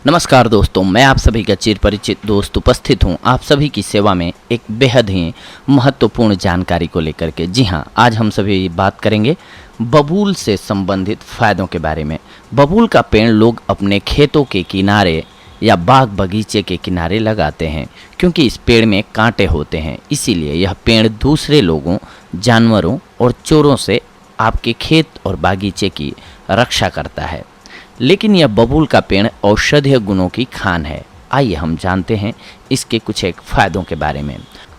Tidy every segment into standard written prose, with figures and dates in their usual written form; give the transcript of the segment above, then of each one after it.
नमस्कार दोस्तों, मैं आप सभी का चिर परिचित दोस्त उपस्थित हूं आप सभी की सेवा में एक बेहद ही महत्वपूर्ण जानकारी को लेकर के। जी हां, आज हम सभी बात करेंगे बबूल से संबंधित फायदों के बारे में। बबूल का पेड़ लोग अपने खेतों के किनारे या बाग बगीचे के किनारे लगाते हैं क्योंकि इस पेड़ में कांटे होते हैं। इसीलिए यह पेड़ दूसरे लोगों, जानवरों और चोरों से आपके खेत और बागीचे की रक्षा करता है। लेकिन यह बबूल का पेड़ औषधीय गुणों की खान है। आइए हम जानते हैं इसके कुछ एक फायदों के बारे में।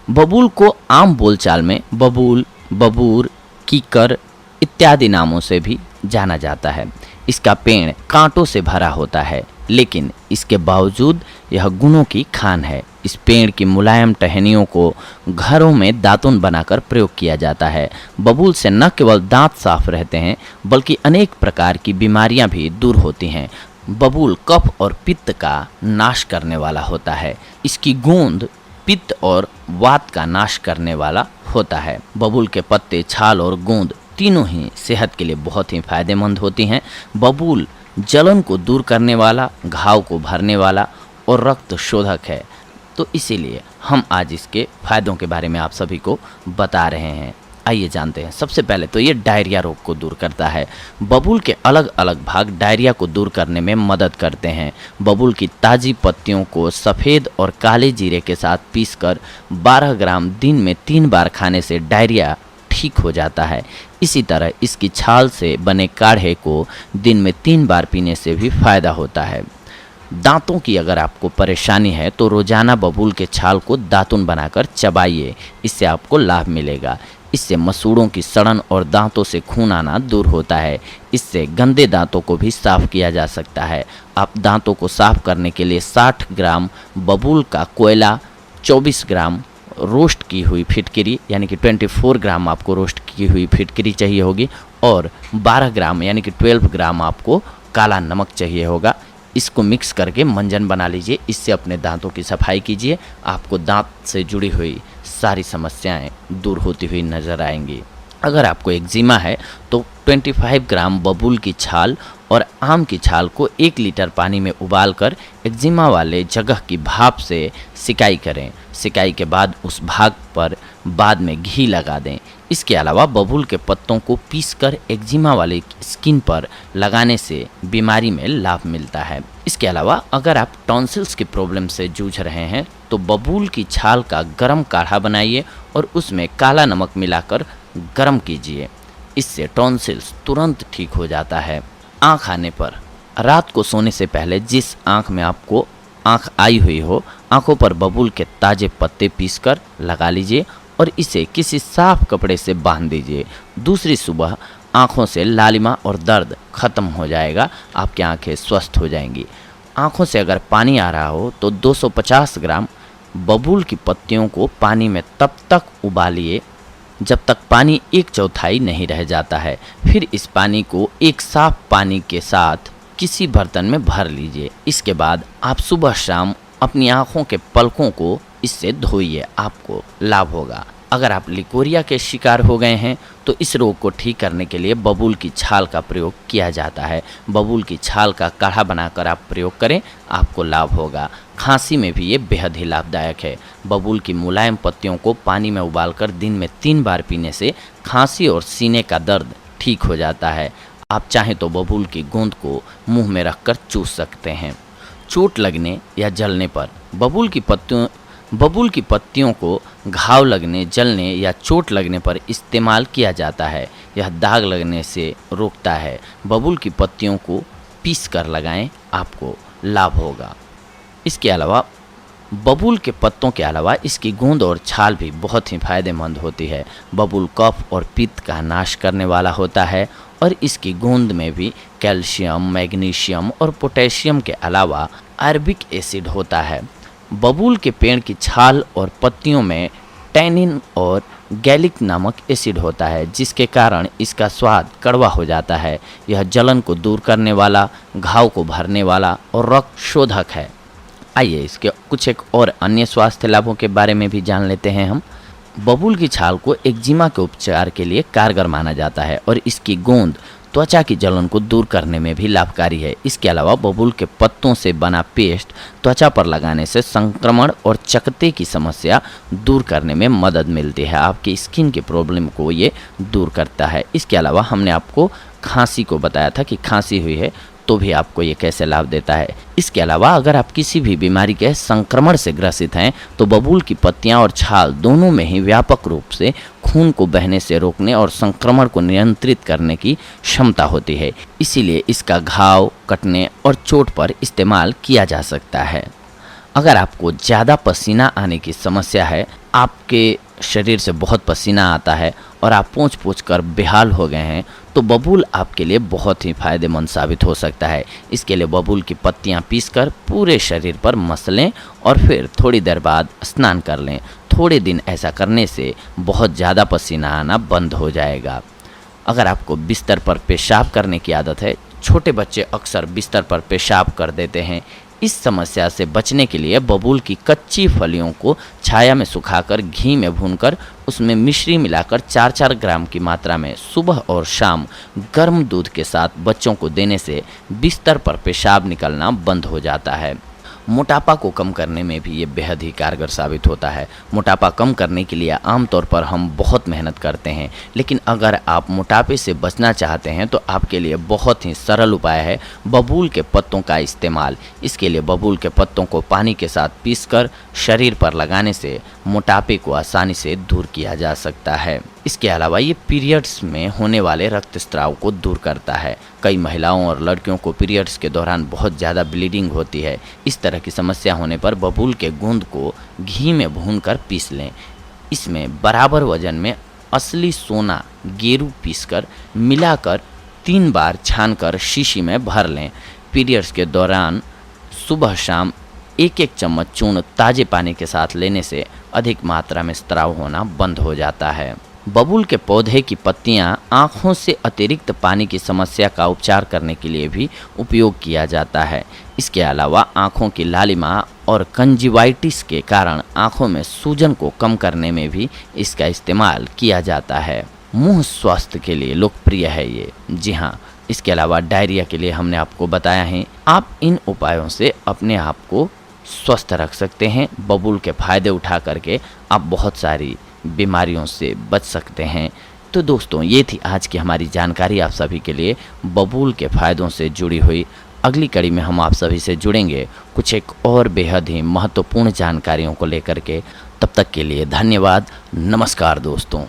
बबूल को आम बोलचाल में बबूल, बबूर, कीकर इत्यादि नामों से भी जाना जाता है। इसका पेड़ कांटों से भरा होता है, लेकिन इसके बावजूद यह गुणों की खान है। इस पेड़ की मुलायम टहनियों को घरों में दातुन बनाकर प्रयोग किया जाता है। बबूल से न केवल दांत साफ रहते हैं, बल्कि अनेक प्रकार की बीमारियां भी दूर होती हैं। बबूल कफ और पित्त का नाश करने वाला होता है। इसकी गूंद पित्त और वात का नाश करने वाला होता है। बबूल के पत्ते, छाल और गूंद तीनों ही सेहत के लिए बहुत ही फायदेमंद होती हैं। बबूल जलन को दूर करने वाला, घाव को भरने वाला और रक्त शोधक है। तो इसीलिए हम आज इसके फायदों के बारे में आप सभी को बता रहे हैं। आइए जानते हैं। सबसे पहले तो ये डायरिया रोग को दूर करता है। बबूल के अलग अलग भाग डायरिया को दूर करने में मदद करते हैं। बबूल की ताज़ी पत्तियों को सफ़ेद और काले जीरे के साथ पीसकर 12 ग्राम दिन में 3 बार खाने से डायरिया ठीक हो जाता है। इसी तरह इसकी छाल से बने काढ़े को दिन में 3 बार पीने से भी फायदा होता है। दांतों की अगर आपको परेशानी है तो रोजाना बबूल के छाल को दातुन बनाकर चबाइए, इससे आपको लाभ मिलेगा। इससे मसूड़ों की सड़न और दांतों से खून आना दूर होता है। इससे गंदे दांतों को भी साफ किया जा सकता है। आप दांतों को साफ करने के लिए 60 ग्राम बबूल का कोयला, 24 ग्राम रोस्ट की हुई फिटकरी यानी कि 24 ग्राम आपको रोस्ट की हुई फिटकरी चाहिए होगी और 12 ग्राम यानी कि 12 ग्राम आपको काला नमक चाहिए होगा। इसको मिक्स करके मंजन बना लीजिए। इससे अपने दांतों की सफाई कीजिए। आपको दांत से जुड़ी हुई सारी समस्याएं दूर होती हुई नज़र आएंगी। अगर आपको एक्जिमा है तो 25 ग्राम बबूल की छाल और आम की छाल को 1 लीटर पानी में उबालकर एक्जिमा वाले जगह की भाप से सिकाई करें। सिकाई के बाद उस भाग पर बाद में घी लगा दें। इसके अलावा बबूल के पत्तों को पीसकर एक्जिमा वाले स्किन पर लगाने से बीमारी में लाभ मिलता है। इसके अलावा अगर आप टॉन्सिल्स की प्रॉब्लम से जूझ रहे हैं तो बबूल की छाल का गर्म काढ़ा बनाइए और उसमें काला नमक मिलाकर गर्म कीजिए। इससे टॉन्सिल्स तुरंत ठीक हो जाता है। आँख आने पर रात को सोने से पहले जिस आँख में आपको आँख आई हुई हो, आँखों पर बबूल के ताज़े पत्ते पीसकर लगा लीजिए और इसे किसी साफ कपड़े से बांध दीजिए। दूसरी सुबह आँखों से लालिमा और दर्द खत्म हो जाएगा। आपकी आँखें स्वस्थ हो जाएंगी। आँखों से अगर पानी आ रहा हो तो 250 ग्राम बबूल की पत्तियों को पानी में तब तक उबालिए जब तक पानी 1/4 नहीं रह जाता है। फिर इस पानी को एक साफ पानी के साथ किसी बर्तन में भर लीजिए। इसके बाद आप सुबह शाम अपनी आँखों के पलकों को इससे धोइए, आपको लाभ होगा। अगर आप लिकोरिया के शिकार हो गए हैं तो इस रोग को ठीक करने के लिए बबूल की छाल का प्रयोग किया जाता है। बबूल की छाल का काढ़ा बनाकर आप प्रयोग करें, आपको लाभ होगा। खांसी में भी ये बेहद ही लाभदायक है। बबूल की मुलायम पत्तियों को पानी में उबालकर दिन में 3 बार पीने से खांसी और सीने का दर्द ठीक हो जाता है। आप चाहें तो बबूल की गूंद को मुंह में रखकर चूस सकते हैं। चोट लगने या जलने पर बबूल की पत्तियों को घाव लगने, जलने या चोट लगने पर इस्तेमाल किया जाता है। यह दाग लगने से रोकता है। बबूल की पत्तियों को पीस कर लगाएं, आपको लाभ होगा। इसके अलावा बबूल के पत्तों के अलावा इसकी गूंद और छाल भी बहुत ही फायदेमंद होती है। बबूल कफ और पित्त का नाश करने वाला होता है और इसकी गूंद में भी कैल्शियम, मैग्नीशियम और पोटेशियम के अलावा अरबिक एसिड होता है। बबूल के पेड़ की छाल और पत्तियों में टैनिन और गैलिक नामक एसिड होता है, जिसके कारण इसका स्वाद कड़वा हो जाता है। यह जलन को दूर करने वाला, घाव को भरने वाला और रक्त शोधक है। आइए इसके कुछ एक और अन्य स्वास्थ्य लाभों के बारे में भी जान लेते हैं हम। बबूल की छाल को एक्जिमा के उपचार के लिए कारगर माना जाता है और इसकी गूंद त्वचा की जलन को दूर करने में भी लाभकारी है। इसके अलावा बबूल के पत्तों से बना पेस्ट त्वचा पर लगाने से संक्रमण और चकत्ते की समस्या दूर करने में मदद मिलती है। आपकी स्किन की प्रॉब्लम को ये दूर करता है। इसके अलावा हमने आपको खांसी को बताया था कि खांसी हुई है तो भी आपको ये कैसे लाभ देता है। इसके अलावा अगर आप किसी भी बीमारी के संक्रमण से ग्रसित हैं तो बबूल की पत्तियां और छाल दोनों में ही व्यापक रूप से खून को बहने से रोकने और संक्रमण को नियंत्रित करने की क्षमता होती है। इसीलिए इसका घाव, कटने और चोट पर इस्तेमाल किया जा सकता है। अगर आपको ज़्यादा पसीना आने की समस्या है, आपके शरीर से बहुत पसीना आता है और आप पोंछ पोंछ कर बेहाल हो गए हैं, तो बबूल आपके लिए बहुत ही फायदेमंद साबित हो सकता है। इसके लिए बबूल की पत्तियां पीसकर पूरे शरीर पर मसलें और फिर थोड़ी देर बाद स्नान कर लें। थोड़े दिन ऐसा करने से बहुत ज़्यादा पसीना आना बंद हो जाएगा। अगर आपको बिस्तर पर पेशाब करने की आदत है, छोटे बच्चे अक्सर बिस्तर पर पेशाब कर देते हैं। इस समस्या से बचने के लिए बबूल की कच्ची फलियों को छाया में सुखाकर घी में भूनकर उसमें मिश्री मिलाकर 4-4 ग्राम की मात्रा में सुबह और शाम गर्म दूध के साथ बच्चों को देने से बिस्तर पर पेशाब निकलना बंद हो जाता है। मोटापा को कम करने में भी ये बेहद ही कारगर साबित होता है। मोटापा कम करने के लिए आमतौर पर हम बहुत मेहनत करते हैं, लेकिन अगर आप मोटापे से बचना चाहते हैं तो आपके लिए बहुत ही सरल उपाय है बबूल के पत्तों का इस्तेमाल। इसके लिए बबूल के पत्तों को पानी के साथ पीसकर शरीर पर लगाने से मोटापे को आसानी से दूर किया जा सकता है। इसके अलावा ये पीरियड्स में होने वाले रक्तस्राव को दूर करता है। कई महिलाओं और लड़कियों को पीरियड्स के दौरान बहुत ज़्यादा ब्लीडिंग होती है। इस तरह की समस्या होने पर बबूल के गूंद को घी में भूनकर पीस लें। इसमें बराबर वजन में असली सोना गेरू पीसकर मिलाकर 3 बार छानकर शीशी में भर लें। पीरियड्स के दौरान सुबह शाम 1-1 चम्मच चूर्ण ताजे पानी के साथ लेने से अधिक मात्रा में स्राव होना बंद हो जाता है। बबूल के पौधे की पत्तियां आँखों से अतिरिक्त पानी की समस्या का उपचार करने के लिए भी उपयोग किया जाता है। इसके अलावा आँखों की लालिमा और कंजिवाइटिस के कारण आँखों में सूजन को कम करने में भी इसका इस्तेमाल किया जाता है। मुंह स्वास्थ्य के लिए लोकप्रिय है ये। जी हाँ, इसके अलावा डायरिया के लिए हमने आपको बताया है। आप इन उपायों से अपने आप को स्वस्थ रख सकते हैं। बबूल के फ़ायदे उठा करके आप बहुत सारी बीमारियों से बच सकते हैं। तो दोस्तों, ये थी आज की हमारी जानकारी आप सभी के लिए बबूल के फ़ायदों से जुड़ी हुई। अगली कड़ी में हम आप सभी से जुड़ेंगे कुछ एक और बेहद ही महत्वपूर्ण जानकारियों को लेकर के। तब तक के लिए धन्यवाद। नमस्कार दोस्तों।